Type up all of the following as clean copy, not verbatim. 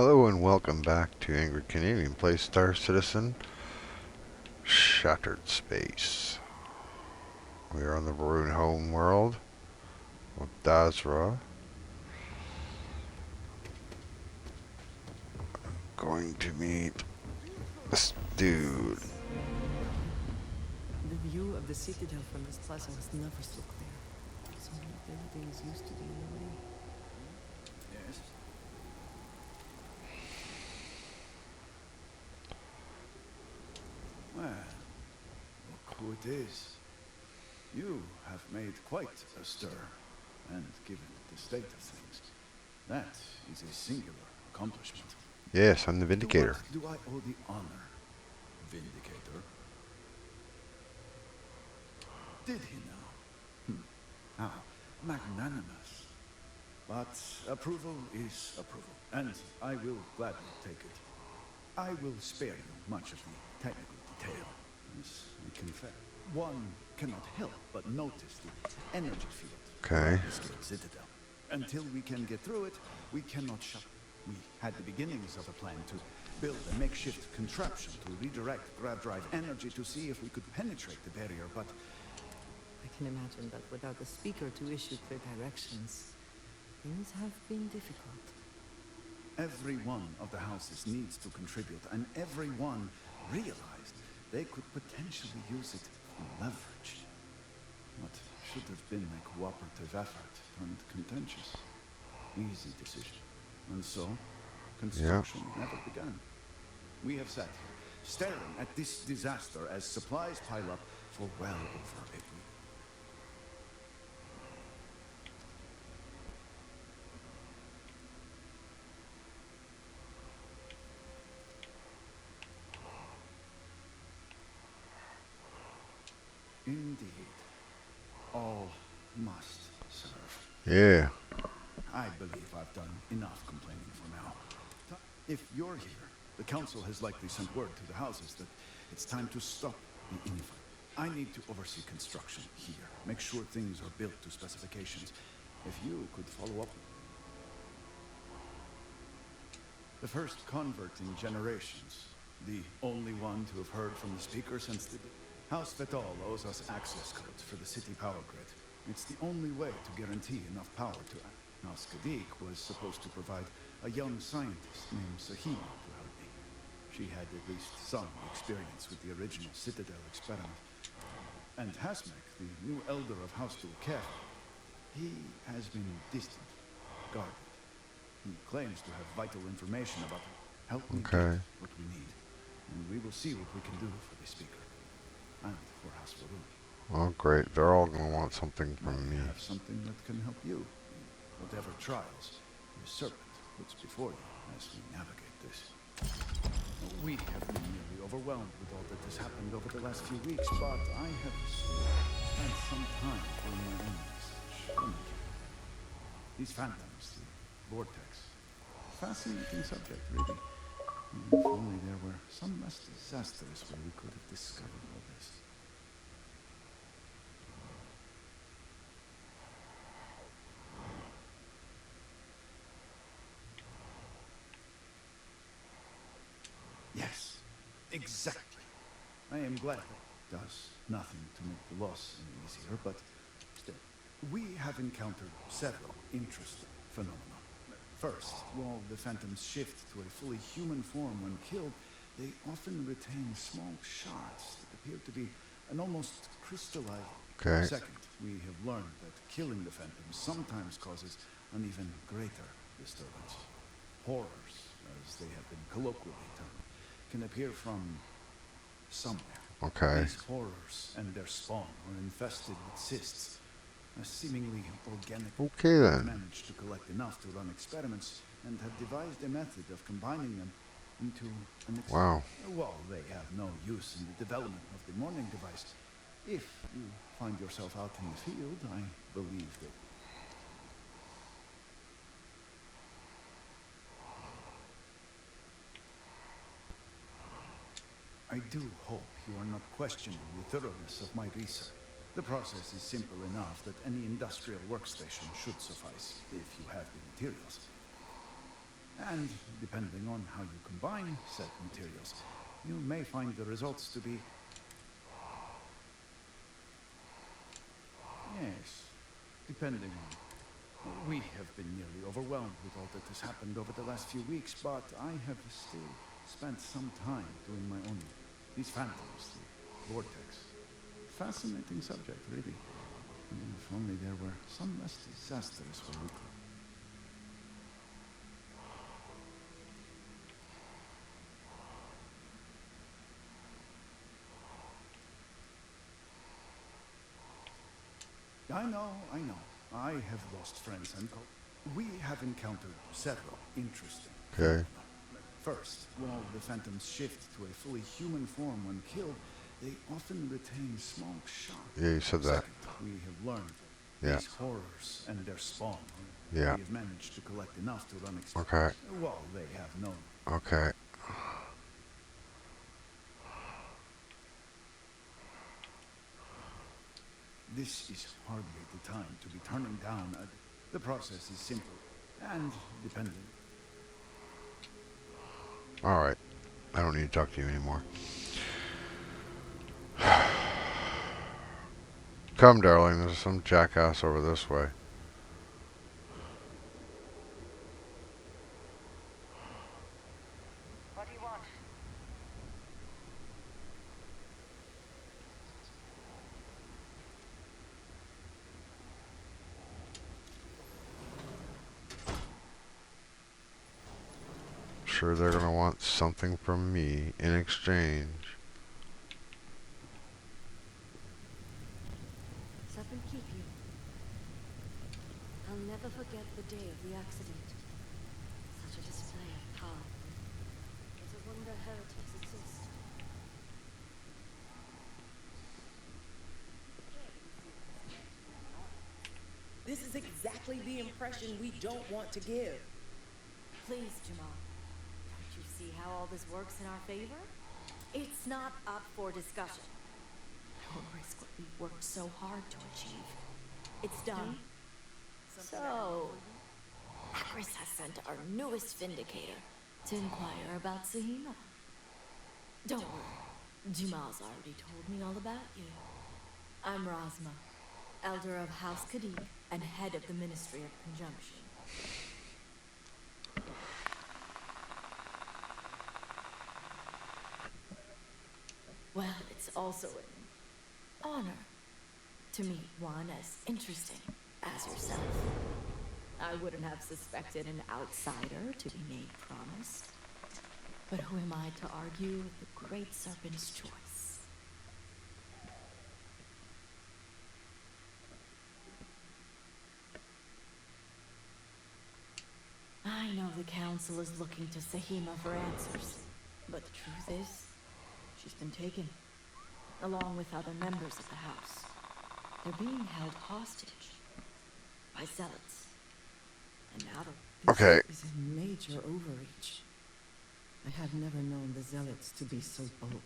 Hello and welcome back to Angry Canadian Play Star Citizen Shattered Space. We are on the Maroon home world of Dazra. Going to meet this dude. The view of the citadel from this plaza was never so clear. So many buildings used to be in the way. Yes. Well, look who it is. You have made quite a stir, and given the state of things, that is a singular accomplishment. Yes, I'm the To what Vindicator. do I owe the honor, Vindicator? Did he now? How magnanimous. But approval is approval, and I will gladly take it. I will spare you much of the technical detail, as I confess. One cannot help but notice the energy field Okay. around this great citadel. Until we can get through it, we cannot shut. We had the beginnings of a plan to build a makeshift contraption to redirect grab drive energy to see if we could penetrate the barrier, but I can imagine that without a speaker to issue clear directions, things have been difficult. every one of the houses needs to contribute, and everyone realized they could potentially use it for leverage. What should have been a cooperative effort turned contentious. Easy decision. And so, construction never began. We have sat here, staring at this disaster as supplies pile up for well over a week. Indeed. All must serve. Yeah. I believe I've done enough complaining for now. If you're here, the council has likely sent word to the houses that it's time to stop the infight. I need to oversee construction here, make sure things are built to specifications. If you could follow up. The first convert in generations. The only one to have heard from the speaker since the... House Vetal owes us access codes for the city power grid. It's the only way to guarantee enough power to act. House Kadik was supposed to provide a young scientist named Sahima to help me. She had at least some experience with the original Citadel experiment. And Hasmek, the new elder of House Dulkef, he has been distant, guarded. He claims to have vital information about it. Help me Okay. get what we need, and we will see what we can do for the speaker. And for House Varun. Oh, great. They're all going to want something Might from me. have something that can help you in whatever trials the serpent puts before you as we navigate this. We have been nearly overwhelmed with all that has happened over the last few weeks, but I have spent some time doing my own research. These phantoms, the vortex, fascinating subject, really. If only there were some less disastrous where we could have discovered all this. Yes, exactly. I am glad it does nothing to make the loss any easier, but still, we have encountered several interesting phenomena. First, while the phantoms shift to a fully human form when killed, they often retain small shards that appear to be an almost crystallized. Okay. Second, we have learned that killing the phantoms sometimes causes an even greater disturbance. Horrors, as they have been colloquially termed, can appear from somewhere. Okay. These horrors and their spawn are infested with cysts, a seemingly organic. Okay then. Managed to collect enough to run experiments and have devised a method of combining them into an. Wow. While they have no use in the development of the morning device, if you find yourself out in the field, I believe that. I do hope you are not questioning the thoroughness of my research. The process is simple enough that any industrial workstation should suffice if you have the materials. And depending on how you combine said materials, you may find the results to be... Yes, depending on... We have been nearly overwhelmed with all that has happened over the last few weeks, but I have still spent some time doing my own work. These phantoms, the vortex. Fascinating subject, really. If only there were some less disastrous way we could... I know, I know. I have lost friends and we have encountered several interesting Okay. phenomena. First, while the phantoms shift to a fully human form when killed, they often retain small shock. Yeah, you said that. Second, we have learned Yeah. these horrors and their spawn. Yeah. We have managed to collect enough to run Okay. while they have known. Okay. This is hardly the time to be turning down. The process is simple and dependent. Alright. I don't need to talk to you anymore. Come, darling. There's some jackass over this way. What do you want? Sure, they're gonna want something from me in exchange. Something keep you. I'll never forget the day of the accident. Such a display of power. It's a wonder heretics exist. This is exactly the impression we don't want to give. Please, Jamal. Don't you see how all this works in our favor? It's not up for discussion. Don't risk what we worked so hard to achieve. It's done. So, Akris has sent our newest vindicator to inquire about Sahima. Don't worry, Jamal's already told me all about you. I'm Razma, elder of House Khadig and head of the Ministry of Conjunction. Well, it's also an honor to meet one as interesting as yourself. I wouldn't have suspected an outsider to be made promised. But who am I to argue with the Great Serpent's choice? I know the Council is looking to Sahima for answers, but the truth is, she's been taken, along with other members of the House. They're being held hostage by zealots. And now Okay. This is a major overreach. I have never known the zealots to be so bold.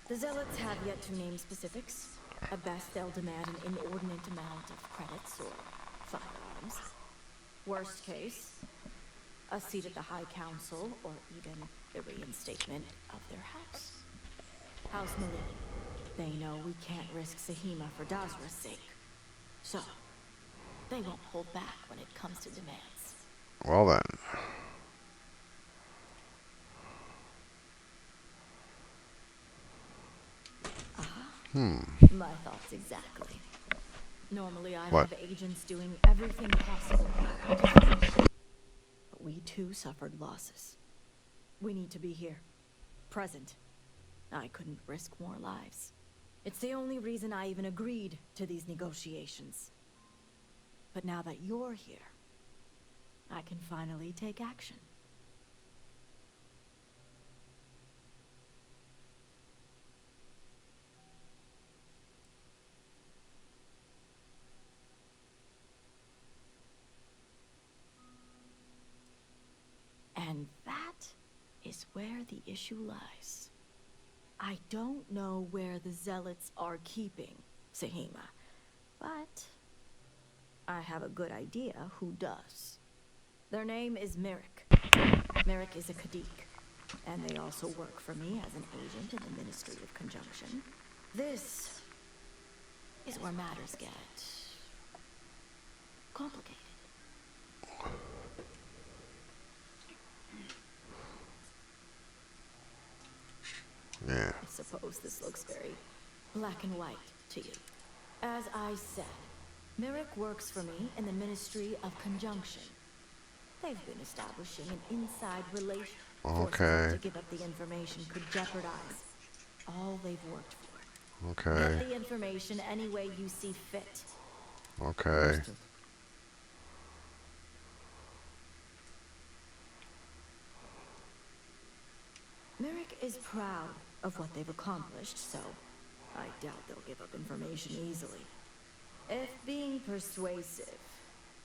The zealots have yet to name specifics. At best, they'll demand an inordinate amount of credits or firearms. Worst case, a seat at the High Council, or even the reinstatement of their house. House Malik. They know we can't risk Sahima for Dazra's sake. So, they won't hold back when it comes to demands. Well then. My thoughts exactly. Normally I What? have agents doing everything possible to finish. But we too suffered losses. We need to be here. Present. I couldn't risk more lives. It's the only reason I even agreed to these negotiations. But now that you're here, I can finally take action. And that is where the issue lies. I don't know where the zealots are keeping Sahima, but I have a good idea who does. Their name is Merrick. Merrick is a Kadik, and they also work for me as an agent in the Ministry of Conjunction. This is where matters get complicated. Yeah. I suppose this looks very black and white to you. As I said, Merrick works for me in the Ministry of Conjunction. They've been establishing an inside relation. Forcing them Okay. to give up the information could jeopardize all they've worked for. Get Okay. the information any way you see fit. Okay. Understood. Merrick is proud of what they've accomplished, so I doubt they'll give up information easily. If being persuasive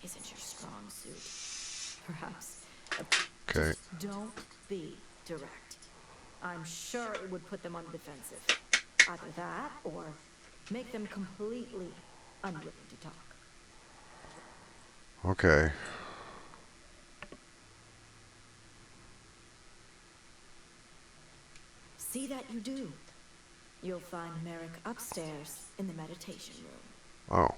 isn't your strong suit, perhaps Okay. just don't be direct. I'm sure it would put them on the defensive. Either that, or make them completely unwilling to talk. Okay. See that you do. You'll find Merrick upstairs in the meditation room. Oh.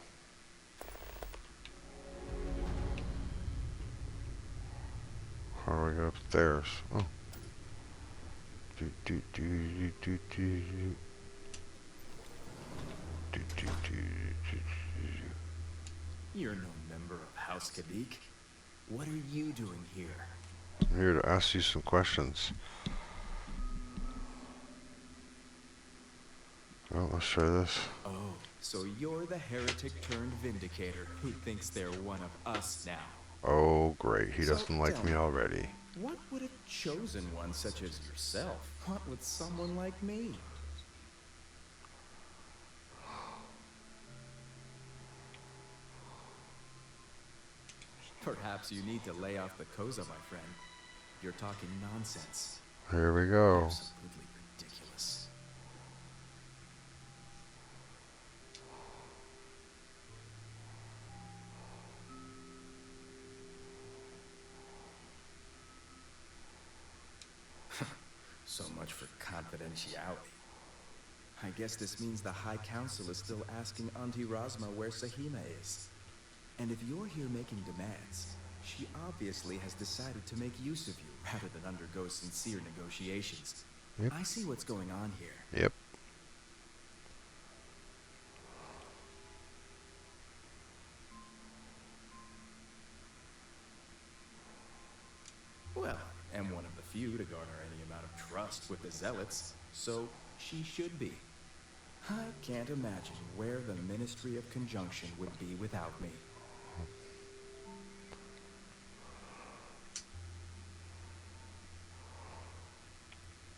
How do I go upstairs? Oh. Do, do, do, do, do, do, do. Do, do, do, do, do. You're no member of House Kadik. What are you doing here? I'm here to ask you some questions. Oh, let's try this. Oh, so you're the heretic turned vindicator who thinks they're one of us now. Oh, great. He So, doesn't like tell me me. already. What would a chosen one such as yourself want with someone like me? Perhaps you need to lay off the Koza, my friend. You're talking nonsense. Here we go. Absolutely ridiculous. So much for confidentiality. I guess this means the High Council is still asking Auntie Rosma where Sahima is. And if you're here making demands, she obviously has decided to make use of you rather than undergo sincere negotiations. Yep. I see what's going on here. Yep. Well, I'm one of the few to garner any amount of trust with the Zealots, so she should be. I can't imagine where the Ministry of Conjunction would be without me.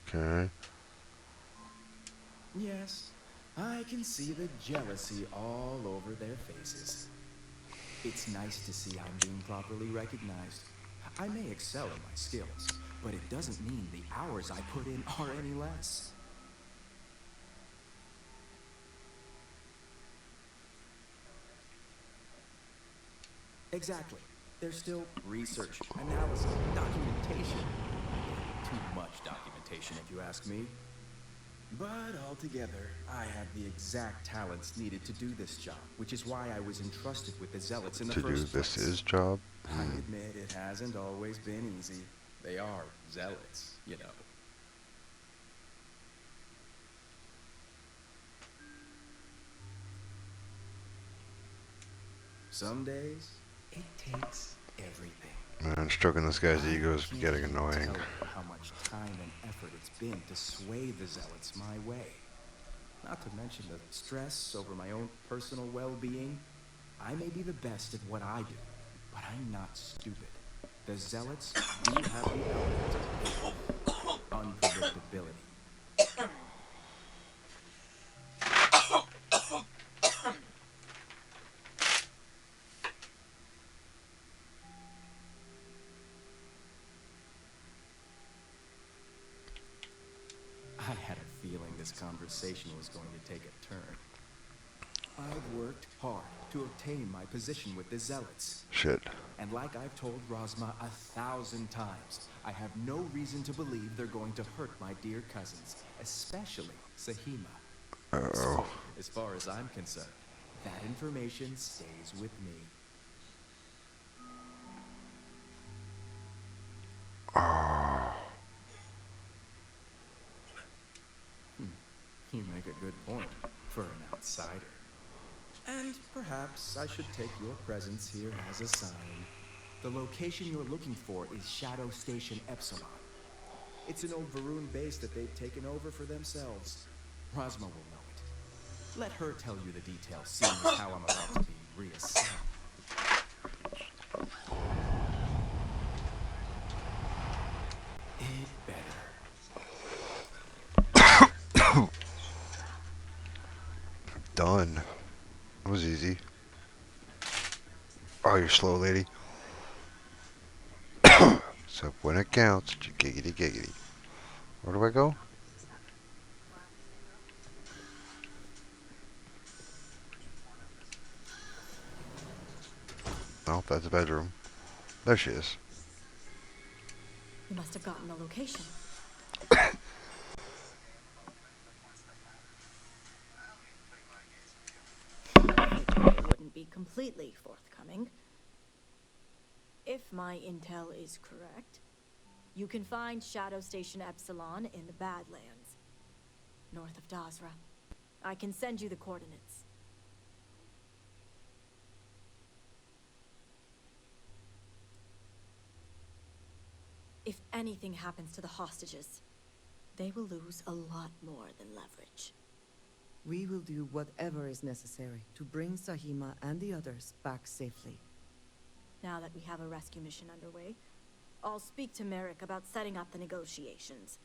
Okay. Yes, I can see the jealousy all over their faces. It's nice to see I'm being properly recognized. I may excel in my skills, but it doesn't mean the hours I put in are any less. Exactly. There's still research, analysis, documentation. Too much documentation, if you ask me. But altogether, I have the exact talents needed to do this job, which is why I was entrusted with the Zealots in the To do first this place. is job. I admit it hasn't always been easy. They are Zealots, you know. Some days, it takes everything. Man, stroking this guy's I ego is can't getting even annoying. tell you how much time and effort it's been to sway the Zealots my way. Not to mention the stress over my own personal well-being. I may be the best at what I do, but I'm not stupid. The Zealots do have the element of unpredictability. I had a feeling this conversation was going to take a turn. I've worked hard to obtain my position with the Zealots. Shit. And like I've told Rosma 1,000 times, I have no reason to believe they're going to hurt my dear cousins, especially Sahima. So, Uh-oh. as far as I'm concerned, that information stays with me. Oh. You make a good point for an outsider. And perhaps I should take your presence here as a sign. The location you're looking for is Shadow Station Epsilon. It's an old Varun base that they've taken over for themselves. Rosma will know it. Let her tell you the details, seeing as how I'm about to be reassigned. It better. Done. That was easy. Oh, you're slow, lady. So when it counts, giggity giggity. Where do I go? Oh, that's the bedroom. There she is. You must have gotten the location. It wouldn't be completely forthcoming. If my intel is correct, you can find Shadow Station Epsilon in the Badlands, north of Dazra. I can send you the coordinates. If anything happens to the hostages, they will lose a lot more than leverage. We will do whatever is necessary to bring Sahima and the others back safely. Now that we have a rescue mission underway, I'll speak to Merrick about setting up the negotiations.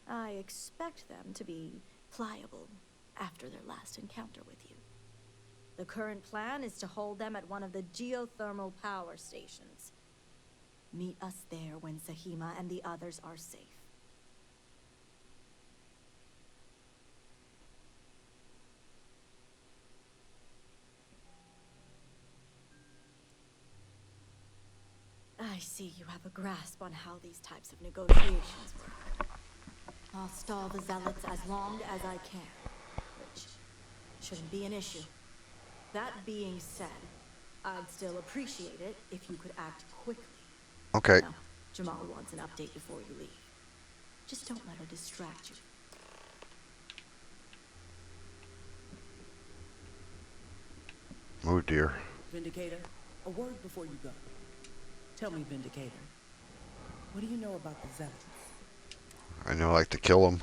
I expect them to be pliable after their last encounter with you. The current plan is to hold them at one of the geothermal power stations. Meet us there when Sahima and the others are safe. I see you have a grasp on how these types of negotiations work. I'll stall the Zealots as long as I can, which shouldn't be an issue. That being said, I'd still appreciate it if you could act quickly. Okay. Now, Jamal wants an update before you leave. Just don't let her distract you. Oh dear. Vindicator, a word before you go. Tell me, Vindicator, what do you know about the Zealots? I know I like to kill him.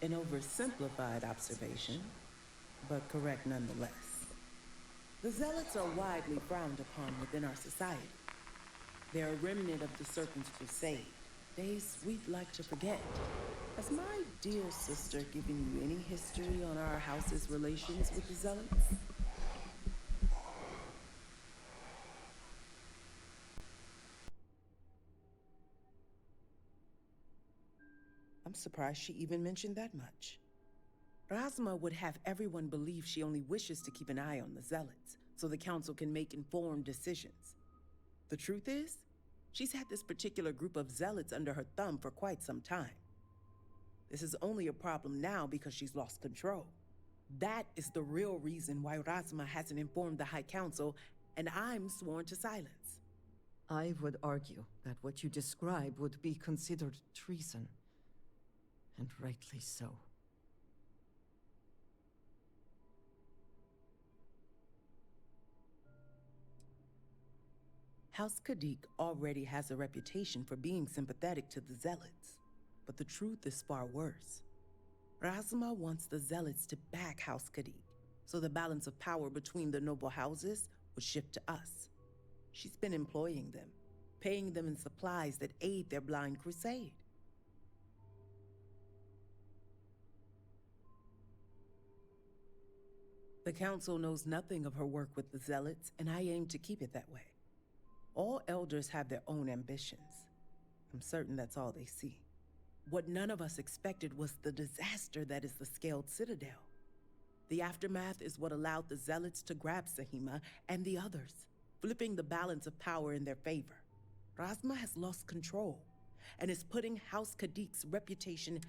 An oversimplified observation, but correct nonetheless. The Zealots are widely frowned upon within our society. They're a remnant of the Serpent's Crusade, days we'd like to forget. Has my dear sister given you any history on our house's relations with the Zealots? I'm surprised she even mentioned that much. Razma would have everyone believe she only wishes to keep an eye on the Zealots, so the Council can make informed decisions. The truth is, she's had this particular group of Zealots under her thumb for quite some time. This is only a problem now because she's lost control. That is the real reason why Razma hasn't informed the High Council, and I'm sworn to silence. I would argue that what you describe would be considered treason. And rightly so. House Kadik already has a reputation for being sympathetic to the Zealots, but the truth is far worse. Razma wants the Zealots to back House Kadik, so the balance of power between the noble houses would shift to us. She's been employing them, paying them in supplies that aid their blind crusade. The Council knows nothing of her work with the Zealots, and I aim to keep it that way. All elders have their own ambitions. I'm certain that's all they see. What none of us expected was the disaster that is the Scaled Citadel. The aftermath is what allowed the Zealots to grab Sahima and the others, flipping the balance of power in their favor. Razma has lost control and is putting House Kadik's reputation.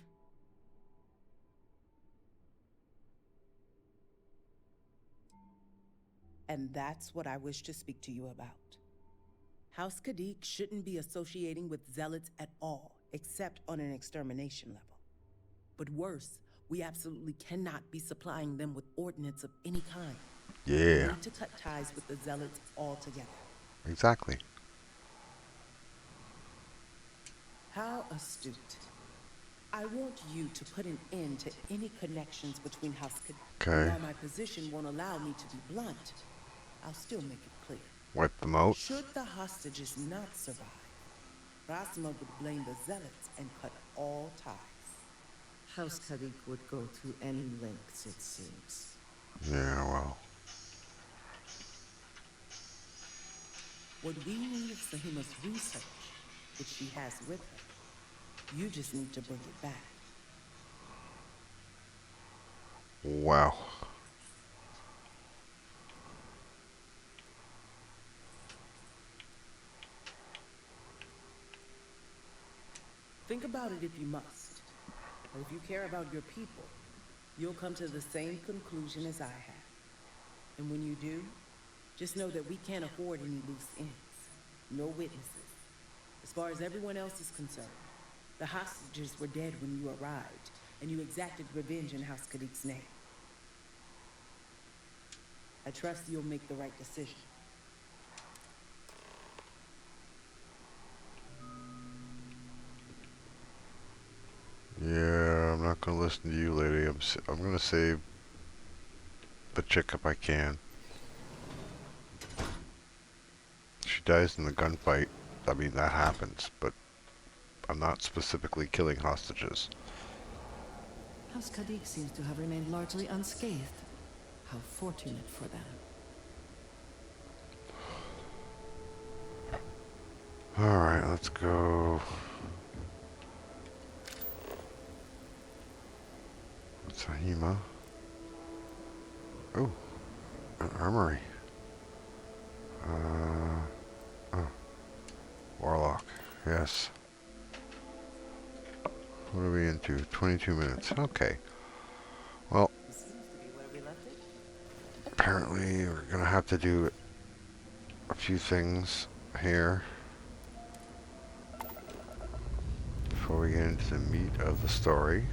And that's what I wish to speak to you about. House Kadik shouldn't be associating with Zealots at all, except on an extermination level. But worse, we absolutely cannot be supplying them with ordnance of any kind. We Yeah, need to cut ties with the Zealots altogether. exactly. How astute. I want you to put an end to any connections between House Kadik. And Okay. while my position won't allow me to be blunt, I'll still make it clear. Wipe them out. Should the hostages not survive, Rasma would blame the Zealots and cut all ties. House Kadik would go to any lengths, it seems. Yeah, well. What we need is Sahima's research, which she has with her. You just need to bring it back. Wow. Think about it if you must. But if you care about your people, you'll come to the same conclusion as I have. And when you do, just know that we can't afford any loose ends. No witnesses. As far as everyone else is concerned, the hostages were dead when you arrived, and you exacted revenge in House Kadik's name. I trust you'll make the right decision. Yeah, I'm not gonna listen to you, lady. I'm gonna save the chick if I can. She dies in the gunfight. I mean, that happens, but I'm not specifically killing hostages. House Kadik seems to have remained largely unscathed. How fortunate for them. Alright, let's go. Sahima. Oh, an armory. Oh, Warlock. Yes. What are we into? 22 minutes. Okay. Well, Seems to be where we left it. apparently we're gonna have to do a few things here before we get into the meat of the story.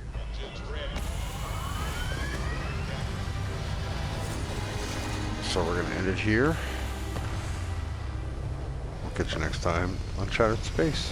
So we're gonna end it here. We'll catch you next time on Shattered Space.